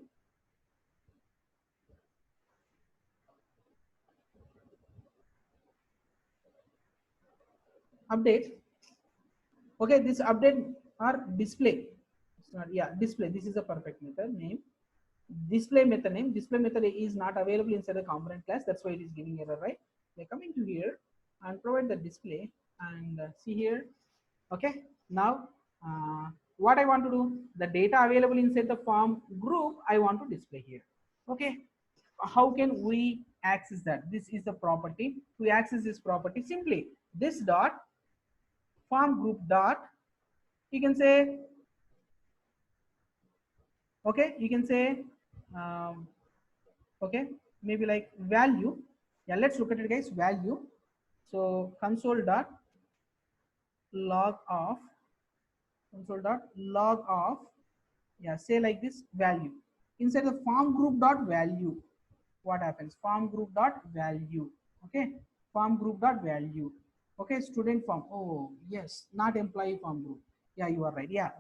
Update. Okay, this update or display. It's not, yeah, display. This is a perfect method name. Display method name. Display method is not available inside the component class. That's why it is giving error, right? We're coming to here and provide the display and see here. Okay, now what I want to do, the data available inside the form group, I want to display here. Okay, how can we access that? This is the property. To access this property, simply this dot form group dot, you can say, okay, you can say okay, maybe like value. Yeah, let's look at it, guys. Value. So console dot log of, console dot log of, yeah, say like this, value. Inside the form group dot value, what happens? Form group dot value. Okay, form group dot value. Okay, student form. Oh yes, not employee form group. Yeah, you are right. Yeah,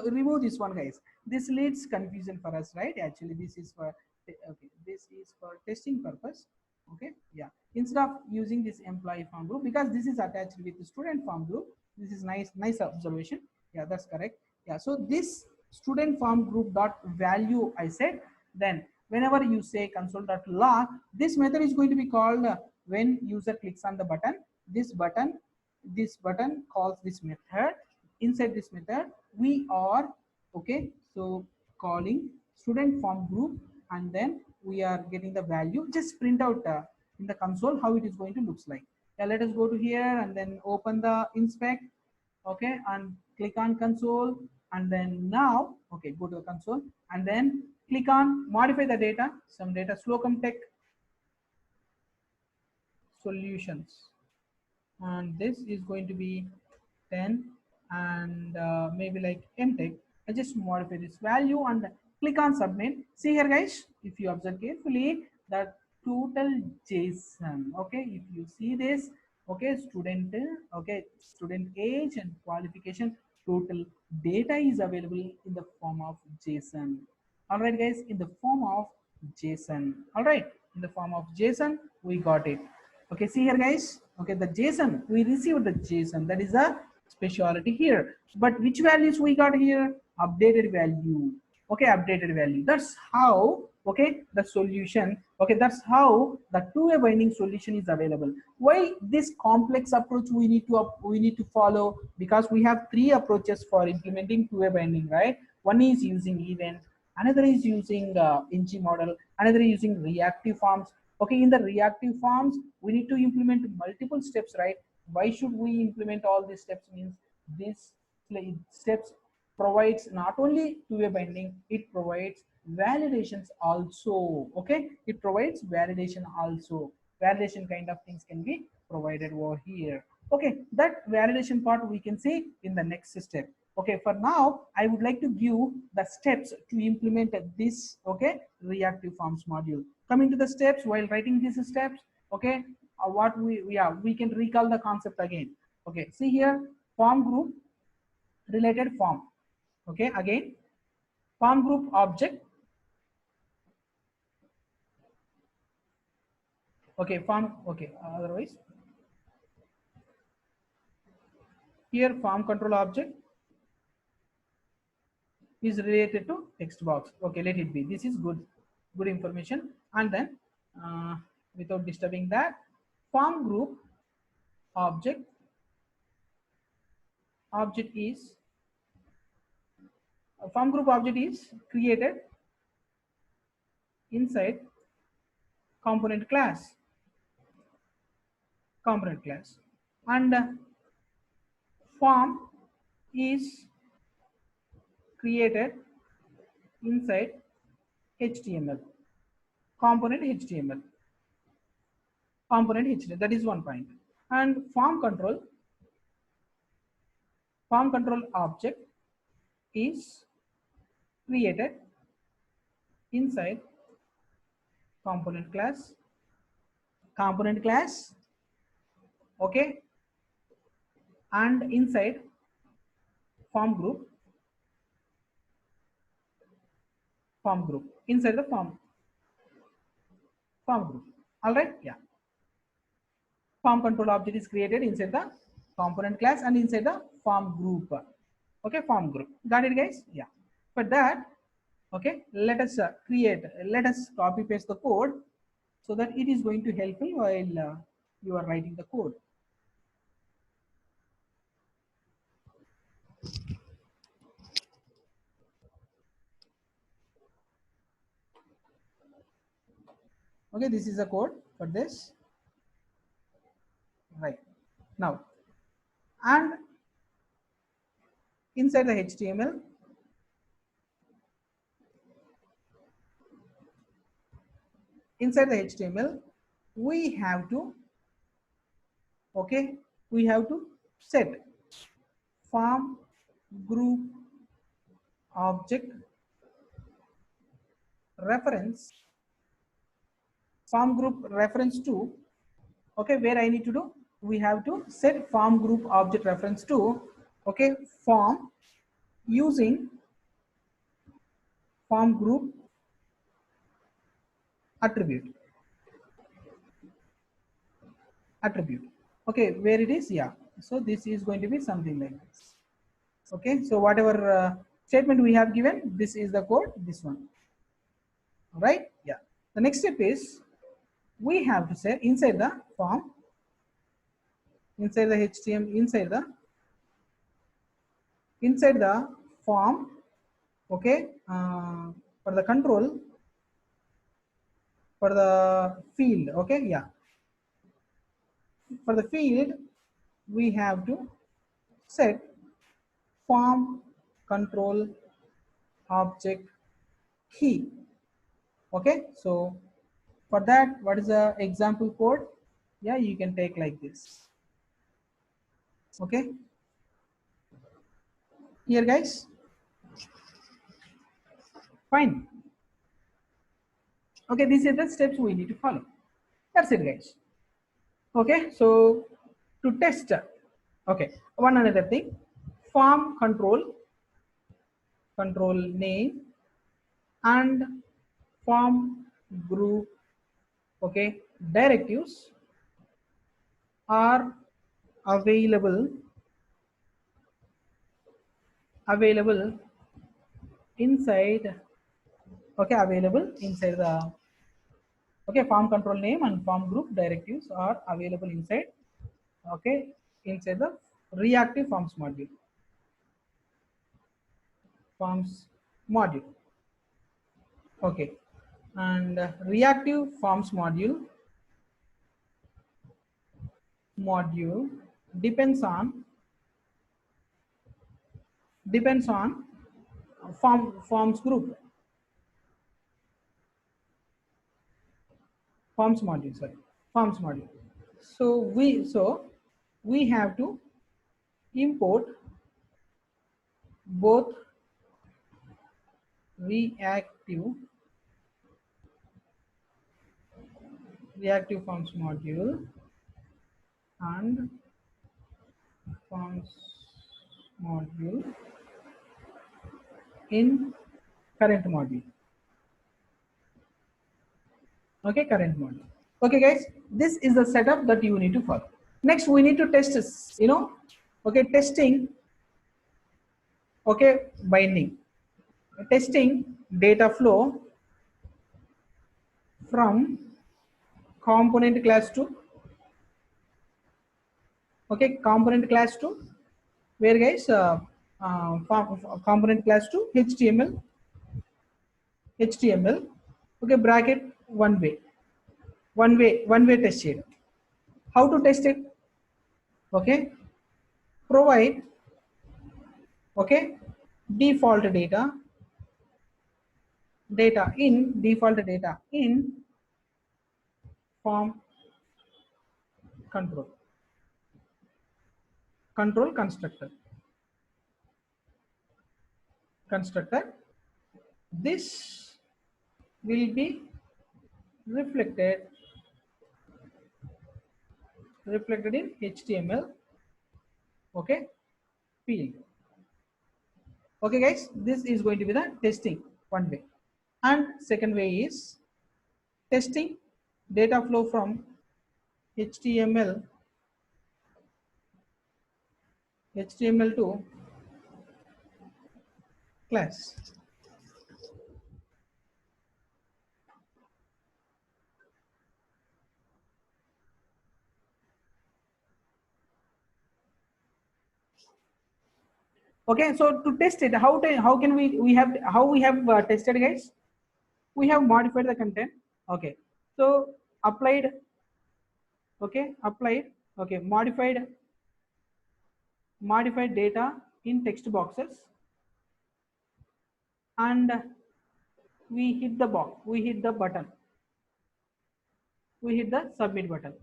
remove this one, guys. This leads confusion for us, right? Actually, this is for, okay, this is for testing purpose. Okay, yeah, instead of using this employee form group, because this is attached with the student form group. This is nice observation. Yeah, that's correct. Yeah, so this student form group dot value, I said, then whenever you say console.log, this method is going to be called when user clicks on the button. This button calls this method. Inside this method, we are, okay, so calling student form group, and then we are getting the value. Just print out in the console how it is going to looks like. Yeah, let us go to here and then open the inspect. Okay, and click on console, and then now, okay, go to the console and then click on modify the data, some data, Slocum Tech solutions, and this is going to be 10, and maybe like mtech. I just modify this value and click on submit. See here, guys, if you observe carefully, the total JSON, okay, if you see this, okay, student, okay, student age and qualification, total data is available in the form of JSON. All right, guys, in the form of JSON. All right, in the form of JSON, we got it. Okay, see here, guys. Okay, the JSON, we received the JSON. That is a speciality here. But which values we got here? Updated value. Okay, updated value. That's how, okay, the solution, okay, that's how the two-way binding solution is available. Why this complex approach we need to follow? Because we have three approaches for implementing two-way binding, right? One is using event, another is using ng model, another is using reactive forms. Okay, in the reactive forms, we need to implement multiple steps, right? Why should we implement all these steps? Means these steps provides not only two-way binding, it provides validations also. Okay, it provides validation also. Validation kind of things can be provided over here. Okay, that validation part we can see in the next step. Okay, for now, I would like to give the steps to implement this, okay, reactive forms module. Coming to the steps, while writing these steps, okay, what we can recall the concept again. Okay, see here, form group, related form. Okay, again, form group object. Okay, form, okay, otherwise, here form control object, is related to text box. Okay, let it be. This is good information. And then without disturbing that, form group object is a form group object is created inside component class and form is created inside HTML component HTML. That is one point. And form control object is created inside component class, okay, and inside form group, inside the form group. All right, yeah. Form control object is created inside the component class and inside the form group. Okay, form group. Got it, guys? Yeah. For that, okay, let us copy paste the code so that it is going to help you while you are writing the code. Okay, this is the code for this. Right now, and inside the HTML, we have to, okay, set form group object reference, to, okay, where I need to do, we have to set form group object reference to, okay, form using form group attribute. Okay, where it is, yeah. So this is going to be something like this. Okay, so whatever statement we have given, this is the code, this one. All right, yeah. The next step is we have to say inside the form, inside the HTML, inside the form, okay, for the control, for the field, okay, yeah. For the field, we have to set form control object key. Okay, so for that, what is the example code? Yeah, you can take like this. Okay, here guys, fine. Okay, these are the steps we need to follow. That's it, guys. Okay, so to test, okay, one another thing, form control name and form group, okay, directives are available inside, okay, the, okay, form control name and form group directives are available inside, okay, inside the reactive forms module. Okay, and reactive forms module depends on forms group, forms module. So we have to import both reactive forms module and forms module in current module. Okay, current module. Okay, guys, this is the setup that you need to follow. Next, we need to test this, okay, testing, okay, binding. testing data flow from component class to, okay, component class to where guys, component class to HTML, okay, bracket one way test it. How to test it? Okay, provide, okay, default data in form control constructor. This will be reflected in HTML, okay, field. Okay guys, this is going to be the testing one way. And second way is testing data flow from HTML to class. Okay, so to test it, how can we have tested guys? We have modified the content. Okay, so applied, okay, okay, modified data in text boxes, and we hit the box, we hit the submit button.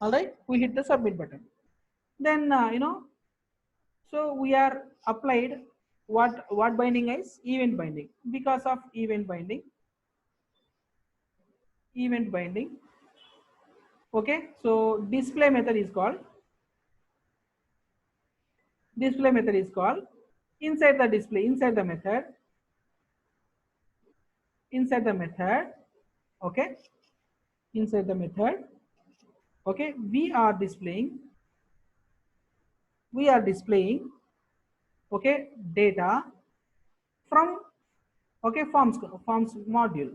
All right, we hit the submit button. Then so we are applied what binding is event binding. Because of event binding, okay, so display method is called inside the display, inside the method, okay, inside the method, okay, we are displaying, okay, data from, okay, forms module,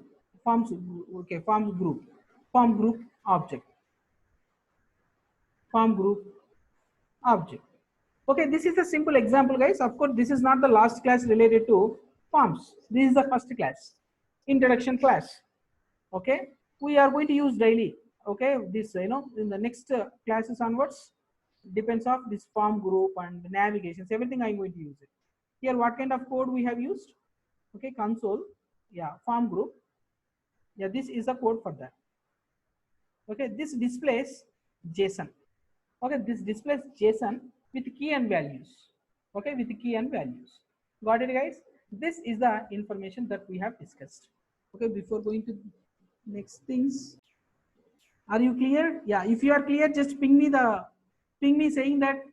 okay, form group object, okay. This is a simple example guys. Of course this is not the last class related to forms. This is the first class, introduction class. Okay, we are going to use daily, okay, this in the next classes onwards, depends of this form group and navigations, everything I'm going to use it. Here what kind of code we have used? Okay, console, yeah, form group, yeah, this is a code for that. Okay, this displays JSON. Okay, this displays JSON with key and values. Okay, with key and values. Got it guys? This is the information that we have discussed. Okay, before going to next things, are you clear? Yeah, if you are clear, just ping me saying that.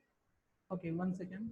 Okay, 1 second.